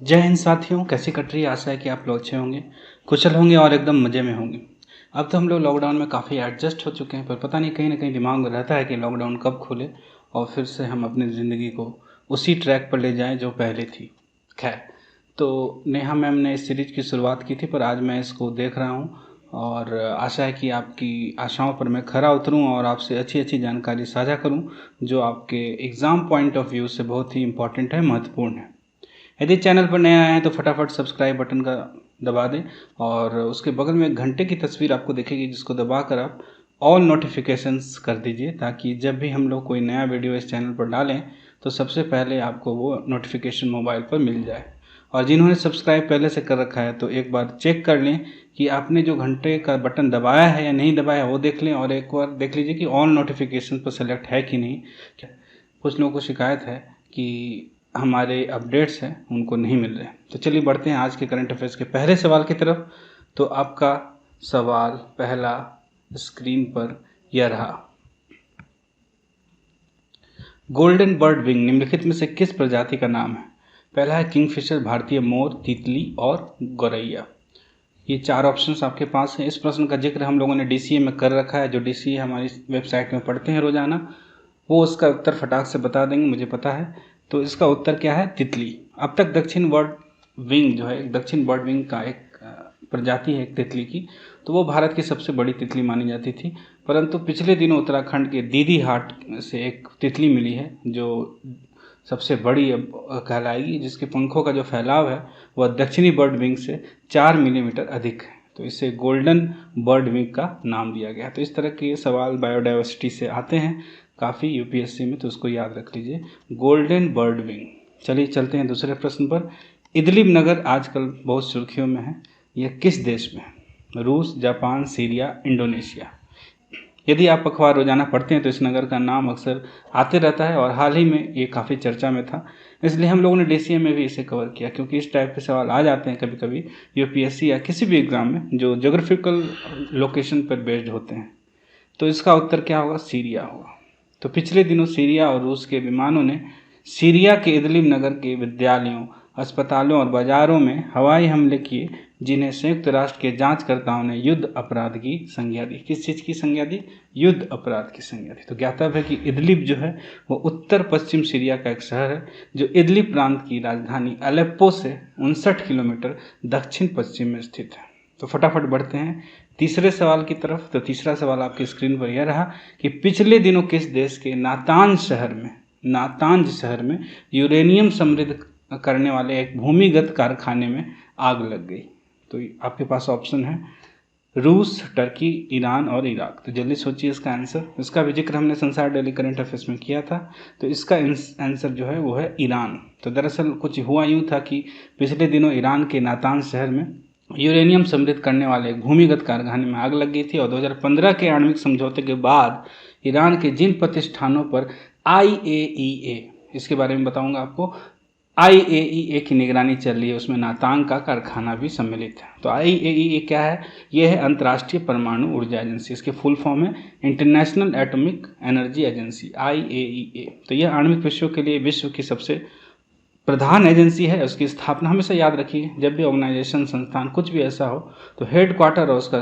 जय हिंद साथियों, कैसी कट रही है। आशा है कि आप लोग अच्छे होंगे, कुशल होंगे और एकदम मज़े में होंगे। अब तो हम लोग लॉकडाउन में काफ़ी एडजस्ट हो चुके हैं, पर पता नहीं कहीं ना कहीं दिमाग में रहता है कि लॉकडाउन कब खुले और फिर से हम अपनी ज़िंदगी को उसी ट्रैक पर ले जाएं जो पहले थी। खैर, तो नेहा मैम ने इस सीरीज़ की शुरुआत की थी, पर आज मैं इसको देख रहा हूँ और आशा है कि आपकी आशाओं पर मैं खरा उतरूँ और आपसे अच्छी अच्छी जानकारी साझा करूँ जो आपके एग्ज़ाम पॉइंट ऑफ व्यू से बहुत ही इम्पॉर्टेंट है, महत्वपूर्ण है। यदि चैनल पर नए आए हैं तो फटाफट सब्सक्राइब बटन का दबा दें और उसके बगल में एक घंटे की तस्वीर आपको दिखेगी जिसको दबाकर आप ऑल नोटिफिकेशंस कर दीजिए, ताकि जब भी हम लोग कोई नया वीडियो इस चैनल पर डालें तो सबसे पहले आपको वो नोटिफिकेशन मोबाइल पर मिल जाए। और जिन्होंने सब्सक्राइब पहले से कर रखा है तो एक बार चेक कर लें कि आपने जो घंटे का बटन दबाया है या नहीं दबाया, वो देख लें और एक बार देख लीजिए कि ऑल नोटिफिकेशन पर सेलेक्ट है कि नहीं। कुछ लोगों को शिकायत है कि हमारे अपडेट्स हैं उनको नहीं मिल रहे। तो चलिए बढ़ते हैं आज के करंट अफेयर्स के पहले सवाल की तरफ। तो आपका सवाल पहला स्क्रीन पर यह रहा। गोल्डन बर्ड विंग निम्नलिखित में से किस प्रजाति का नाम है? पहला है किंगफिशर, भारतीय मोर, तितली और गौरैया। ये चार ऑप्शंस आपके पास हैं। इस प्रश्न का जिक्र हम लोगों ने डीसीए में कर रखा है। जो डीसीए हमारी वेबसाइट में पढ़ते हैं रोजाना, वो उसका उत्तर फटाक से बता देंगे, मुझे पता है। तो इसका उत्तर क्या है? तितली। अब तक दक्षिण बर्ड विंग जो है, दक्षिण बर्ड विंग का एक प्रजाति है एक तितली की, तो वो भारत की सबसे बड़ी तितली मानी जाती थी। परंतु पिछले दिनों उत्तराखंड के दीदी हाट से एक तितली मिली है जो सबसे बड़ी अब कहलाएगी, जिसके पंखों का जो फैलाव है वह दक्षिणी बर्ड विंग से 4 मिलीमीटर अधिक है। तो इसे गोल्डन बर्ड विंग का नाम दिया गया। तो इस तरह के सवाल बायोडाइवर्सिटी से आते हैं काफ़ी यूपीएससी में, तो उसको याद रख लीजिए, गोल्डन बर्ड विंग। चलिए चलते हैं दूसरे प्रश्न पर। इदलिब नगर आजकल बहुत सुर्खियों में है, यह किस देश में है? रूस, जापान, सीरिया, इंडोनेशिया। यदि आप अखबार रोजाना पढ़ते हैं तो इस नगर का नाम अक्सर आते रहता है और हाल ही में ये काफ़ी चर्चा में था, इसलिए हम लोगों ने डीसीए में भी इसे कवर किया, क्योंकि इस टाइप के सवाल आ जाते हैं कभी कभी यूपीएससी या किसी भी एग्जाम में जो जोग्राफिकल लोकेशन पर बेस्ड होते हैं। तो इसका उत्तर क्या होगा? सीरिया होगा। तो पिछले दिनों सीरिया और रूस के विमानों ने सीरिया के इदलिब नगर के विद्यालयों, अस्पतालों और बाजारों में हवाई हमले किए, जिन्हें संयुक्त राष्ट्र के जांचकर्ताओं ने युद्ध अपराध की संज्ञा दी। किस चीज़ की संज्ञा दी? युद्ध अपराध की संज्ञा दी। तो ज्ञातव्य है कि इदलिब जो है वो उत्तर पश्चिम सीरिया का एक शहर है जो इदलिब प्रांत की राजधानी अलेप्पो से 59 किलोमीटर दक्षिण पश्चिम में स्थित है। तो फटाफट बढ़ते हैं तीसरे सवाल की तरफ। तो तीसरा सवाल आपकी स्क्रीन पर यह रहा कि पिछले दिनों किस देश के नातांज शहर में यूरेनियम समृद्ध करने वाले एक भूमिगत कारखाने में आग लग गई? तो आपके पास ऑप्शन है रूस, टर्की, ईरान और इराक। तो जल्दी सोचिए इसका आंसर। इसका भी जिक्र हमने संसार डेली करंट अफेयर्स में किया था। तो इसका आंसर जो है वो है ईरान। तो दरअसल कुछ हुआ यूँ था कि पिछले दिनों ईरान के नातांज शहर में यूरेनियम समृद्ध करने वाले एक भूमिगत कारखाने में आग लग गई थी और 2015 के आणविक समझौते के बाद ईरान के जिन प्रतिष्ठानों पर IAEA, इसके बारे में बताऊंगा आपको, IAEA की निगरानी चल रही है, उसमें नातांग का कारखाना भी सम्मिलित है। तो IAEA क्या है? यह है अंतर्राष्ट्रीय परमाणु ऊर्जा एजेंसी। इसके फुल फॉर्म है international atomic energy agency, IAEA। तो यह आणविक विषयों के लिए विश्व की सबसे प्रधान एजेंसी है। उसकी स्थापना हमेशा याद रखिए, जब भी ऑर्गेनाइजेशन, संस्थान, कुछ भी ऐसा हो तो हेड क्वार्टर और उसका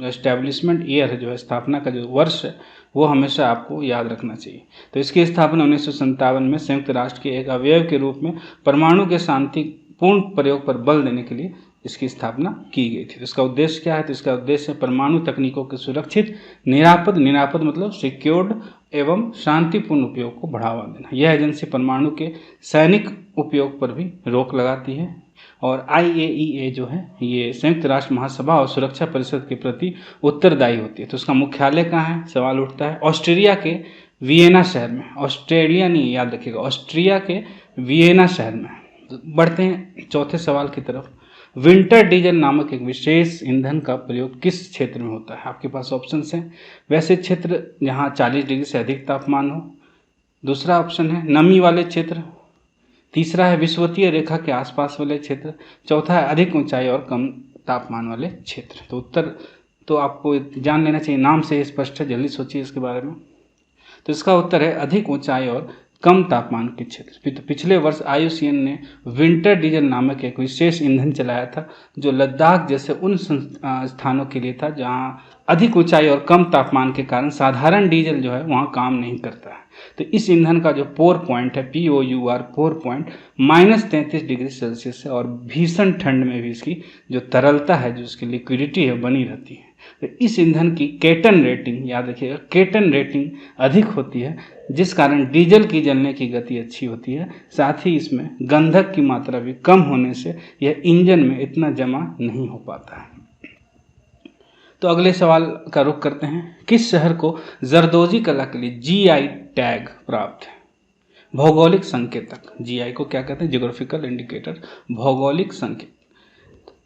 एस्टेब्लिशमेंट ईयर जो है, स्थापना का जो वर्ष है, वो हमेशा आपको याद रखना चाहिए। तो इसकी स्थापना 1957 में संयुक्त राष्ट्र के एक अवयव के रूप में परमाणु के शांतिपूर्ण प्रयोग पर बल देने के लिए इसकी स्थापना की गई थी। तो इसका उद्देश्य क्या है? तो इसका उद्देश्य परमाणु तकनीकों के सुरक्षित, निरापद मतलब सिक्योर्ड एवं शांतिपूर्ण उपयोग को बढ़ावा देना। यह एजेंसी परमाणु के सैनिक उपयोग पर भी रोक लगाती है और IAEA जो है ये संयुक्त राष्ट्र महासभा और सुरक्षा परिषद के प्रति उत्तरदायी होती है। तो उसका मुख्यालय कहाँ है? सवाल उठता है ऑस्ट्रिया के वियना शहर में। ऑस्ट्रेलिया नहीं, याद रखिएगा, ऑस्ट्रिया के वियना शहर में। तो बढ़ते हैं चौथे सवाल की तरफ। विंटर डीजल नामक एक विशेष ईंधन का प्रयोग किस क्षेत्र में होता है? आपके पास ऑप्शंस हैं। वैसे क्षेत्र जहाँ 40 डिग्री से अधिक तापमान हो। दूसरा ऑप्शन है नमी वाले क्षेत्र। तीसरा है विषुवतीय रेखा के आसपास वाले क्षेत्र। चौथा है अधिक ऊंचाई और कम तापमान वाले क्षेत्र। तो उत्तर तो आपको जान लेना चाहिए, नाम से स्पष्ट है, जल्दी सोचिए इसके बारे में। तो इसका उत्तर है अधिक ऊंचाई और कम तापमान के क्षेत्र। तो पिछले वर्ष IUCN ने विंटर डीजल नामक एक विशेष ईंधन चलाया था जो लद्दाख जैसे उन स्थानों के लिए था जहां अधिक ऊंचाई और कम तापमान के कारण साधारण डीजल जो है वहां काम नहीं करता है। तो इस ईंधन का जो पोर पॉइंट है POUR pour point -33 degree Celsius है और भीषण ठंड में भी इसकी जो तरलता है, जो इसकी लिक्विडिटी है, बनी रहती है। तो इस ईंधन की केटन रेटिंग, याद रखिएगा, केटन रेटिंग अधिक होती है जिस कारण डीजल की जलने की गति अच्छी होती है। साथ ही इसमें गंधक की मात्रा भी कम होने से यह इंजन में इतना जमा नहीं हो पाता है। तो अगले सवाल का रुख करते हैं। किस शहर को जरदोजी कला के लिए GI टैग प्राप्त है? भौगोलिक संकेतक, GI को क्या कहते हैं? जियोग्राफिकल इंडिकेटर, भौगोलिक संकेत।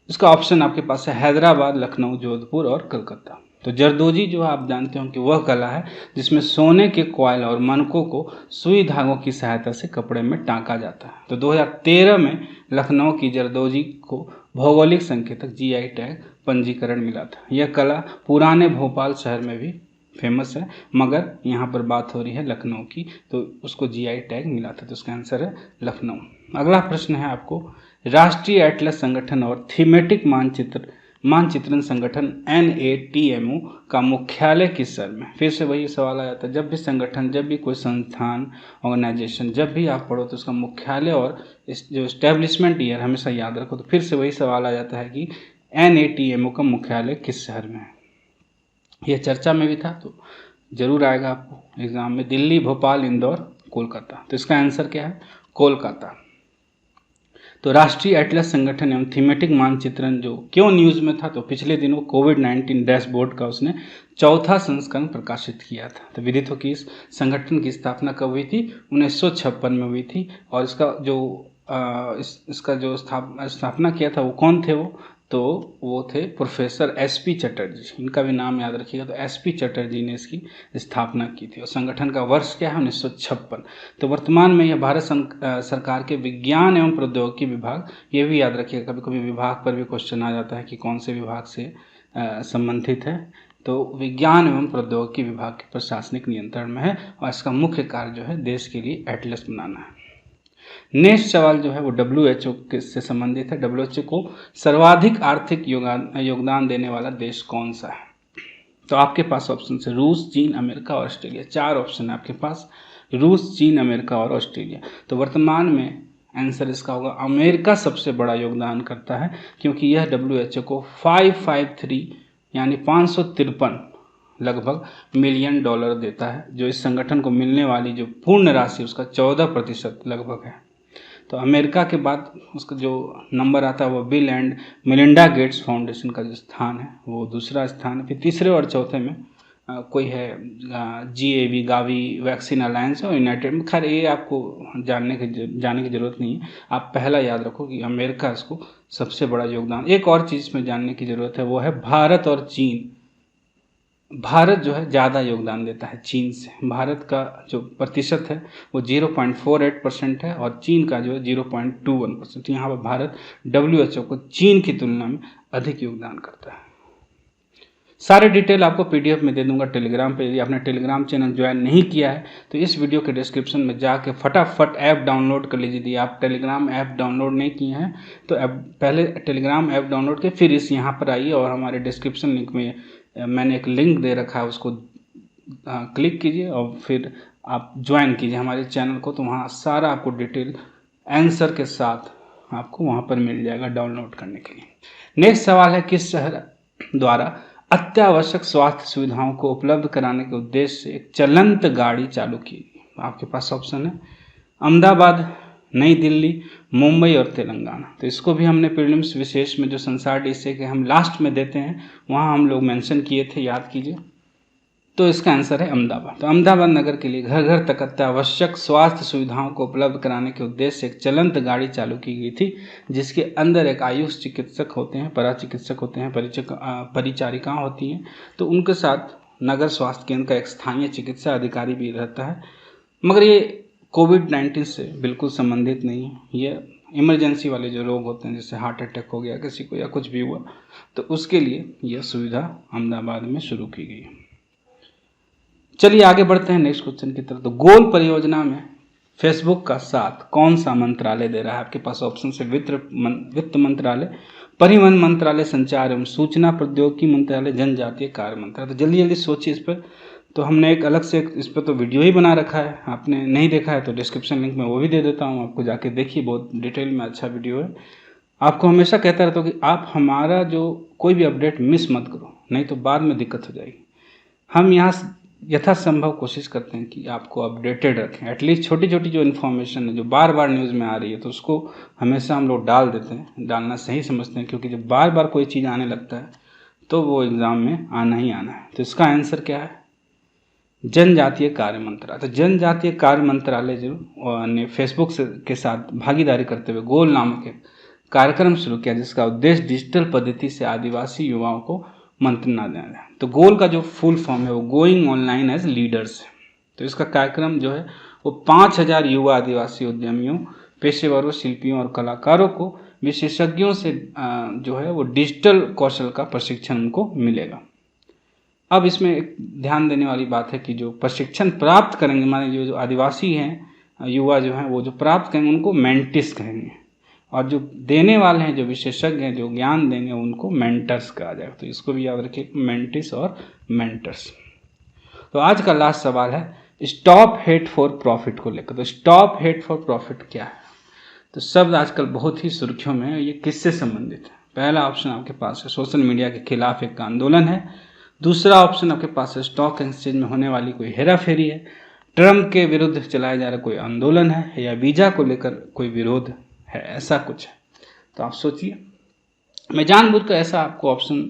इसका ऑप्शन आपके पास है हैदराबाद, लखनऊ, जोधपुर और कलकत्ता। तो जरदोजी जो आप जानते हो कि वह कला है जिसमें सोने के कॉइल और मनकों को सुई धागों की सहायता से कपड़े में टाँका जाता है। तो 2013 में लखनऊ की जरदोजी को भौगोलिक संकेतक GI टैग पंजीकरण मिला था। यह कला पुराने भोपाल शहर में भी फेमस है, मगर यहाँ पर बात हो रही है लखनऊ की, तो उसको GI टैग मिला था। तो उसका आंसर है लखनऊ। अगला प्रश्न है आपको, राष्ट्रीय एटलस संगठन और थीमेटिक मानचित्रण संगठन NATMO का मुख्यालय किस शहर में? फिर से वही सवाल आ जाता है, जब भी संगठन, जब भी कोई संस्थान, ऑर्गेनाइजेशन, जब भी आप पढ़ो तो उसका मुख्यालय और इस जो एस्टेब्लिशमेंट ईयर हमेशा याद रखो। तो फिर से वही सवाल आ जाता है कि NATMO का मुख्यालय किस शहर में है? यह चर्चा में भी था, तो जरूर आएगा आपको एग्जाम में। दिल्ली, भोपाल, इंदौर, कोलकाता। तो इसका आंसर क्या है? कोलकाता। तो राष्ट्रीय एटलस संगठन एवं थीमेटिक मानचित्रण जो क्यों न्यूज़ में था, तो पिछले दिनों कोविड-19 डैशबोर्ड का उसने 4था संस्करण प्रकाशित किया था। तो विदित हो कि इस संगठन की स्थापना कब हुई थी? 1956 में हुई थी। और इसका जो स्थापना किया था वो कौन थे? वो थे प्रोफेसर SP चटर्जी। इनका भी नाम याद रखिएगा। तो SP चटर्जी ने इसकी स्थापना की थी। और संगठन का वर्ष क्या है? 1956। तो वर्तमान में यह भारत सरकार के विज्ञान एवं प्रौद्योगिकी विभाग, ये भी याद रखिएगा, कभी कभी विभाग पर भी क्वेश्चन आ जाता है कि कौन से विभाग से संबंधित है। तो विज्ञान एवं प्रौद्योगिकी विभाग के प्रशासनिक नियंत्रण में है और इसका मुख्य कार्य जो है देश के लिए एटलस बनाना है। नेक्स्ट सवाल जो है वो WHO से संबंधित है। WHO को सर्वाधिक आर्थिक योगदान देने वाला देश कौन सा है? तो आपके पास ऑप्शन है रूस, चीन, अमेरिका और ऑस्ट्रेलिया। 4 ऑप्शन है आपके पास, रूस, चीन, अमेरिका और ऑस्ट्रेलिया। तो वर्तमान में आंसर इसका होगा अमेरिका सबसे बड़ा योगदान करता है, क्योंकि यह WHO को 553 यानी 553 लगभग मिलियन डॉलर देता है, जो इस संगठन को मिलने वाली जो पूर्ण राशि उसका 14% लगभग है। तो अमेरिका के बाद उसका जो नंबर आता है वो bill and Melinda Gates foundation का जो स्थान है वो दूसरा स्थान है। फिर तीसरे और चौथे में कोई है GAVI, गावी वैक्सीन अलायंस और यूनाइटेड में। खैर ये आपको जाने की ज़रूरत नहीं है, आप पहला याद रखो कि अमेरिका इसको सबसे बड़ा योगदान। एक और चीज़ में जानने की ज़रूरत है, वो है भारत और चीन। भारत जो है ज़्यादा योगदान देता है चीन से। भारत का जो प्रतिशत है वो 0.48% है और चीन का जो है 0.21%। यहाँ पर भारत WHO को चीन की तुलना में अधिक योगदान करता है। सारे डिटेल आपको PDF में दे दूंगा टेलीग्राम पे। यदि आपने टेलीग्राम चैनल ज्वाइन नहीं किया है तो इस वीडियो के डिस्क्रिप्शन में जाके फटाफट ऐप डाउनलोड कर लीजिए। यदि आप टेलीग्राम ऐप डाउनलोड नहीं किए हैं तो पहले टेलीग्राम ऐप डाउनलोड किए, फिर इस यहाँ पर आइए और हमारे डिस्क्रिप्शन लिंक में मैंने एक लिंक दे रखा है, उसको क्लिक कीजिए और फिर आप ज्वाइन कीजिए हमारे चैनल को। तो वहाँ सारा आपको डिटेल आंसर के साथ आपको वहाँ पर मिल जाएगा डाउनलोड करने के लिए। नेक्स्ट सवाल है, किस शहर द्वारा अत्यावश्यक स्वास्थ्य सुविधाओं को उपलब्ध कराने के उद्देश्य से एक चलंत गाड़ी चालू की? आपके पास ऑप्शन है अहमदाबाद, नई दिल्ली, मुंबई और तेलंगाना। तो इसको भी हमने प्रीलिम्स विशेष में जो संसार डिशे के हम लास्ट में देते हैं वहाँ हम लोग मेंशन किए थे, याद कीजिए। तो इसका आंसर है अहमदाबाद। तो अहमदाबाद नगर के लिए घर घर तक अत्यावश्यक स्वास्थ्य सुविधाओं को उपलब्ध कराने के उद्देश्य से एक चलंत गाड़ी चालू की गई थी, जिसके अंदर एक आयुष चिकित्सक होते हैं, परा चिकित्सक होते हैं, परिचारिका होती हैं। तो उनके साथ नगर स्वास्थ्य केंद्र का एक स्थानीय चिकित्सा अधिकारी भी रहता है। मगर ये कोविड-19 से बिल्कुल संबंधित नहीं है। ये इमरजेंसी वाले जो रोग होते हैं, जैसे हार्ट अटैक हो गया किसी को या कुछ भी हुआ, तो उसके लिए यह सुविधा अहमदाबाद में शुरू की गई है। चलिए आगे बढ़ते हैं नेक्स्ट क्वेश्चन की तरफ। तो गोल परियोजना में फेसबुक का साथ कौन सा मंत्रालय दे रहा है? आपके पास ऑप्शन से वित्त मंत्रालय, परिवहन मंत्रालय, संचार एवं सूचना प्रौद्योगिकी मंत्रालय, जनजातीय कार्य मंत्रालय। तो जल्दी जल्दी सोचिए इस पर। तो हमने एक अलग से इस पर तो वीडियो ही बना रखा है, आपने नहीं देखा है तो डिस्क्रिप्शन लिंक में वो भी दे देता हूँ, आपको जाके देखिए, बहुत डिटेल में अच्छा वीडियो है। आपको हमेशा कहता रहता हूँ कि आप हमारा जो कोई भी अपडेट मिस मत करो, नहीं तो बाद में दिक्कत हो जाएगी। हम यहाँ यथासंभव कोशिश करते हैं कि आपको अपडेटेड रखें, एटलीस्ट छोटी छोटी जो इन्फॉर्मेशन है जो बार बार न्यूज़ में आ रही है तो उसको हमेशा हम लोग डाल देते हैं, डालना सही समझते हैं, क्योंकि जब बार बार कोई चीज़ आने लगता है तो वो एग्ज़ाम में आना ही आना है। तो इसका आंसर क्या है? जनजातीय कार्य मंत्रालय। तो जनजातीय कार्य मंत्रालय जो ने फेसबुक के साथ भागीदारी करते हुए गोल नामक एक कार्यक्रम शुरू किया, जिसका उद्देश्य डिजिटल पद्धति से आदिवासी युवाओं को मंत्रणा देना है। तो गोल का जो फुल फॉर्म है वो गोइंग ऑनलाइन एज लीडर्स है। तो इसका कार्यक्रम जो है वो 5000 युवा आदिवासी उद्यमियों, पेशेवरों, शिल्पियों और कलाकारों को विशेषज्ञों से जो है वो डिजिटल कौशल का प्रशिक्षण उनको मिलेगा। अब इसमें एक ध्यान देने वाली बात है कि जो प्रशिक्षण प्राप्त करेंगे, माने जो आदिवासी हैं युवा जो हैं वो जो प्राप्त करेंगे उनको मेंटिस कहेंगे, और जो देने वाले हैं, जो विशेषज्ञ हैं, जो ज्ञान देंगे उनको मेंटर्स कहा जाएगा। तो इसको भी याद रखिए, मेंटिस और मेंटर्स। तो आज का लास्ट सवाल है स्टॉप हेट फॉर प्रॉफिट को लेकर। तो स्टॉप हेट फॉर प्रॉफिट क्या है? तो शब्द आजकल बहुत ही सुर्खियों में है, ये किससे संबंधित है? पहला ऑप्शन आपके पास है सोशल मीडिया के खिलाफ एक आंदोलन है। दूसरा ऑप्शन आपके पास है स्टॉक एक्सचेंज में होने वाली कोई हेराफेरी है। ट्रम्प के विरुद्ध चलाया जा रहा कोई आंदोलन है, या वीजा को लेकर कोई विरोध है, ऐसा कुछ है। तो आप सोचिए, मैं जानबूझकर ऐसा आपको ऑप्शन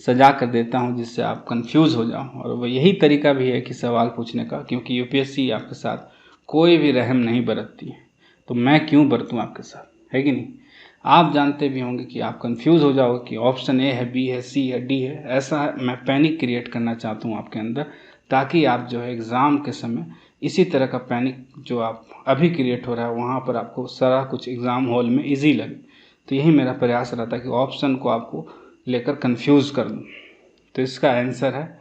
सजा कर देता हूं जिससे आप कंफ्यूज हो जाओ, और वो यही तरीका भी है कि सवाल पूछने का, क्योंकि यूपीएससी आपके साथ कोई भी रहम नहीं बरतती है, तो मैं क्यों बरतूं आपके साथ, है कि नहीं? आप जानते भी होंगे कि आप कंफ्यूज हो जाओगे कि ऑप्शन ए है, बी है, सी है, डी है। ऐसा मैं पैनिक क्रिएट करना चाहता हूँ आपके अंदर, ताकि आप जो है एग्ज़ाम के समय इसी तरह का पैनिक जो आप अभी क्रिएट हो रहा है वहाँ पर आपको सारा कुछ एग्ज़ाम हॉल में ईजी लगे। तो यही मेरा प्रयास रहता है कि ऑप्शन को आपको लेकर कंफ्यूज कर दूँ। तो इसका आंसर है,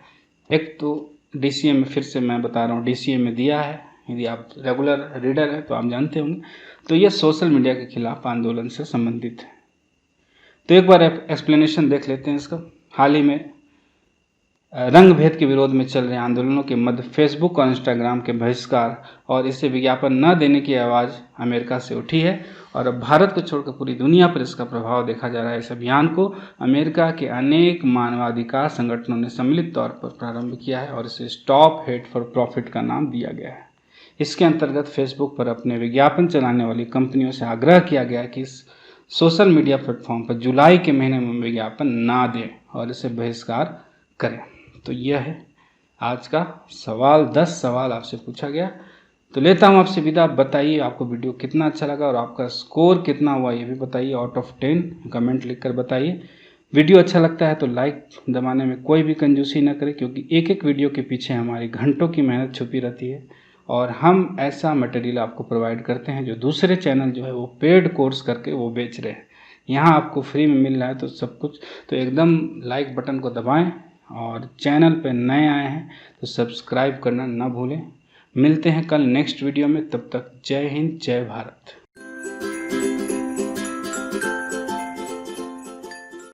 एक तो डीसीए में, फिर से मैं बता रहा हूँ, डीसीए में दिया है, यदि आप रेगुलर रीडर हैं तो आप जानते होंगे। तो ये सोशल मीडिया के खिलाफ आंदोलन से संबंधित है। तो एक बार एक्सप्लेनेशन देख लेते हैं इसका। हाल ही में रंग भेद के विरोध में चल रहे आंदोलनों के मध्य फेसबुक और इंस्टाग्राम के बहिष्कार और इसे विज्ञापन न देने की आवाज़ अमेरिका से उठी है, और अब भारत को छोड़कर पूरी दुनिया पर इसका प्रभाव देखा जा रहा है। इस अभियान को अमेरिका के अनेक मानवाधिकार संगठनों ने सम्मिलित तौर पर प्रारंभ किया है, और इसे स्टॉप हेट फॉर प्रॉफिट का नाम दिया गया है। इसके अंतर्गत फेसबुक पर अपने विज्ञापन चलाने वाली कंपनियों से आग्रह किया गया कि इस सोशल मीडिया प्लेटफॉर्म पर जुलाई के महीने में विज्ञापन ना दें और इसे बहिष्कार करें। तो यह है आज का सवाल। 10 सवाल आपसे पूछा गया। तो लेता हूँ आपसे विदा। बताइए आपको वीडियो कितना अच्छा लगा और आपका स्कोर कितना हुआ ये भी बताइए, आउट ऑफ 10 कमेंट लिखकर बताइए। वीडियो अच्छा लगता है तो लाइक दबाने में कोई भी कंजूसी न करें, क्योंकि एक एक वीडियो के पीछे हमारी घंटों की मेहनत छुपी रहती है, और हम ऐसा मटेरियल आपको प्रोवाइड करते हैं जो दूसरे चैनल जो है वो पेड कोर्स करके वो बेच रहे हैं। यहाँ आपको फ्री में मिल रहा है तो सब कुछ, तो एकदम लाइक बटन को दबाएं, और चैनल पे नए आए हैं तो सब्सक्राइब करना ना भूलें। मिलते हैं कल नेक्स्ट वीडियो में, तब तक जय हिंद, जय भारत।